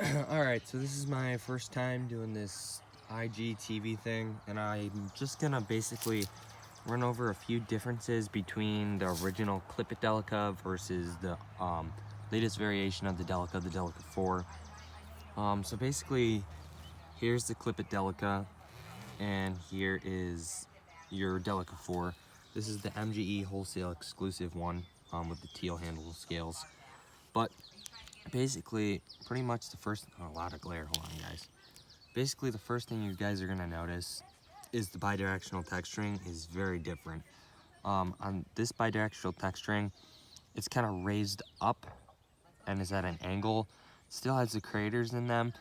Alright, so this is my first time doing this IGTV thing, and I'm just gonna basically run over a few differences between the original Clip-It delica versus the latest variation of the delica 4. So basically, here's the Clip-It delica, and here is your delica 4. This is the MGE wholesale exclusive one with the teal handle scales. But basically, pretty much the first, a lot of glare, hold on guys. Basically the first thing you guys are gonna notice is the bidirectional texturing is very different. On this bidirectional texturing, it's kind of raised up and is at an angle. Still has the craters in them,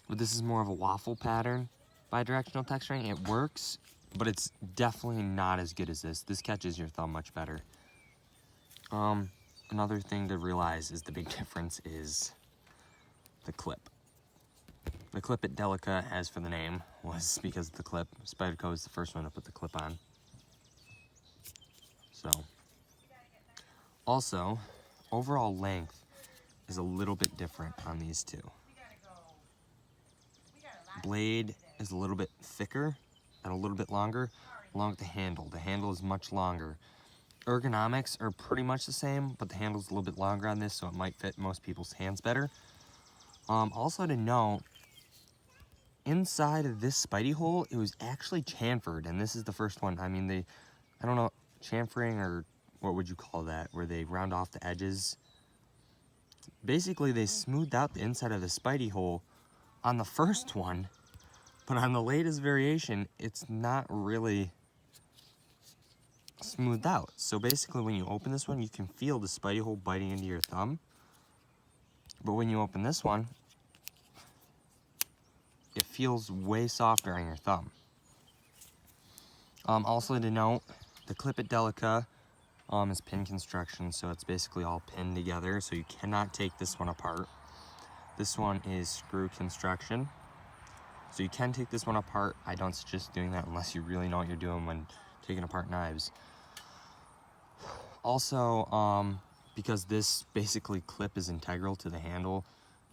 but this is more of a waffle pattern bidirectional texturing. It works, but it's definitely not as good as this. This catches your thumb much better. Another thing to realize is the big difference is the clip. The Clip-It delica, as for the name, was because of the clip. Spyderco is the first one to put the clip on. So, also, overall length is a little bit different on these two. Blade is a little bit thicker and a little bit longer, along with the handle. The handle is much longer. Ergonomics are pretty much the same, but the handle's a little bit longer on this, so it might fit most people's hands better. Also to note, inside of this spidey hole, it was actually chamfered, and this is the first one. I mean, I don't know, chamfering, or what would you call that, where they round off the edges. Basically, they smoothed out the inside of the spidey hole on the first one, but on the latest variation, it's not really smoothed out. So basically, when you open this one, you can feel the spidey hole biting into your thumb, but when you open this one, it feels way softer on your thumb. Also to note, the Clip-It delica is pin construction, so it's basically all pinned together, so you cannot take this one apart. This one is screw construction, so you can take this one apart. I don't suggest doing that unless you really know what you're doing when taking apart knives. Also, because this basically clip is integral to the handle,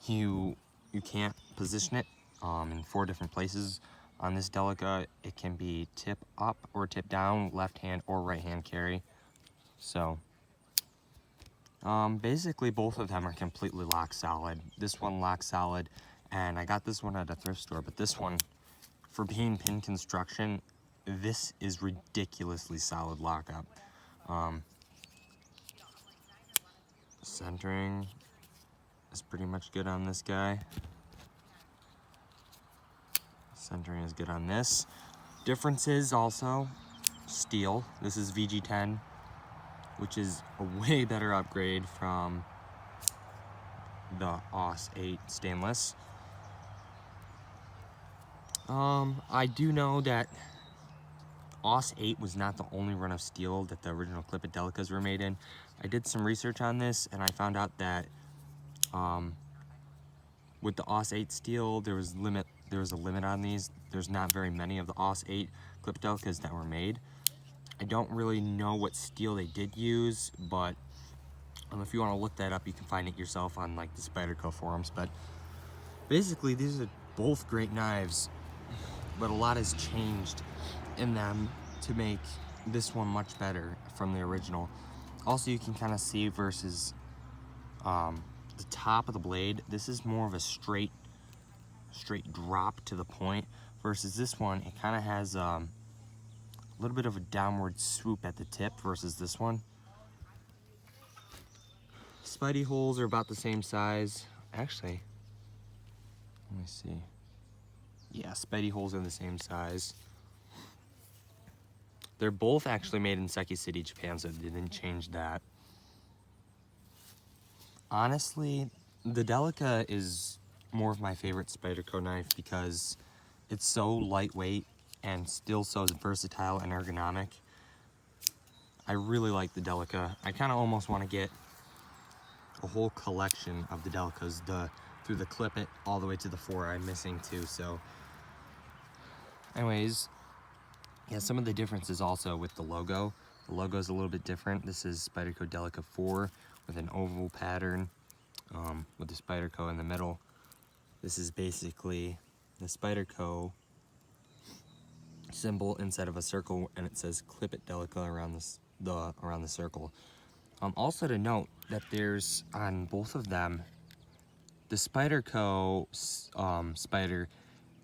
you can't position it in 4 different places. On this delica, it can be tip up or tip down, left hand or right hand carry. So basically both of them are completely lock solid. This one lock solid, and I got this one at a thrift store, but this one, for being pin construction, this is ridiculously solid lockup. Centering is pretty much good on this guy. Centering is good on this. Differences also, steel. This is VG10, which is a way better upgrade from the OS-8 stainless. I do know that OS-8 was not the only run of steel that the original Clip-It delicas were made in. I did some research on this, and I found out that with the OS-8 steel, there was a limit on these. There's not very many of the OS-8 Clip-It delicas that were made. I don't really know what steel they did use, but if you want to look that up, you can find it yourself on like the Spyderco forums. But basically, these are both great knives, but a lot has changed in them to make this one much better from the original. Also, you can kind of see versus the top of the blade, this is more of a straight drop to the point, versus this one, it kind of has a little bit of a downward swoop at the tip versus this one. Spidey holes are about the same size. Actually, let me see. Yeah, spidey holes are the same size. They're both actually made in Seki City, Japan, so they didn't change that. Honestly, the Delica is more of my favorite Spyderco knife because it's so lightweight and still so versatile and ergonomic. I really like the Delica. I kind of almost want to get a whole collection of the Delicas, through the Clip-It all the way to the 4. I'm missing 2, so anyways, yeah, some of the differences also with the logo. The logo is a little bit different. This is Spyderco Delica 4 with an oval pattern with the Spyderco in the middle. This is basically the Spyderco symbol inside of a circle, and it says Clip It Delica around the circle. Also to note that there's on both of them, the Spyderco spider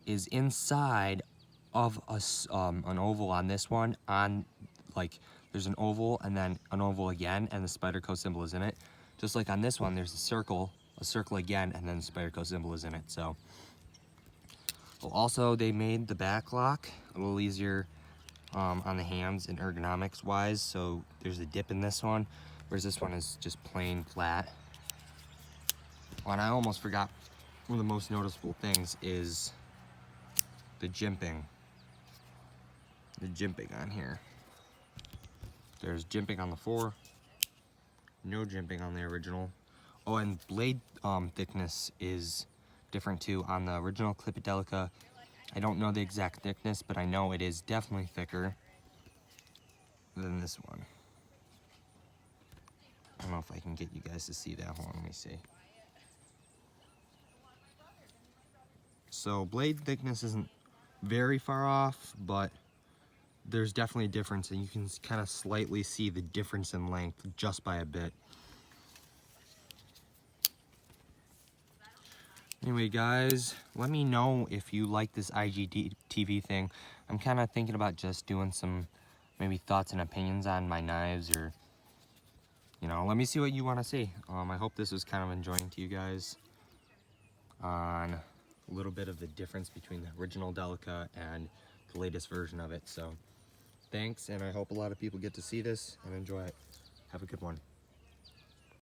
is inside of an oval on this one. There's an oval and then an oval again, and the Spyderco symbol is in it. Just like on this one, there's a circle again, and then the Spyderco symbol is in it. So, also they made the back lock a little easier on the hands and ergonomics wise. So there's a dip in this one, whereas this one is just plain flat. And I almost forgot, one of the most noticeable things is the jimping. The jimping on here. There's jimping on the 4, no jimping on the original. Oh, and blade thickness is different too. On the original Clip It Delica, I don't know the exact thickness, but I know it is definitely thicker than this one. I don't know if I can get you guys to see that. Hold on, let me see. So blade thickness isn't very far off, but there's definitely a difference, and you can kind of slightly see the difference in length just by a bit. Anyway, guys, let me know if you like this IGTV thing. I'm kind of thinking about just doing some maybe thoughts and opinions on my knives, or, you know, let me see what you want to see. I hope this was kind of enjoying to you guys on a little bit of the difference between the original Delica and the latest version of it. So thanks, and I hope a lot of people get to see this and enjoy it. Have a good one.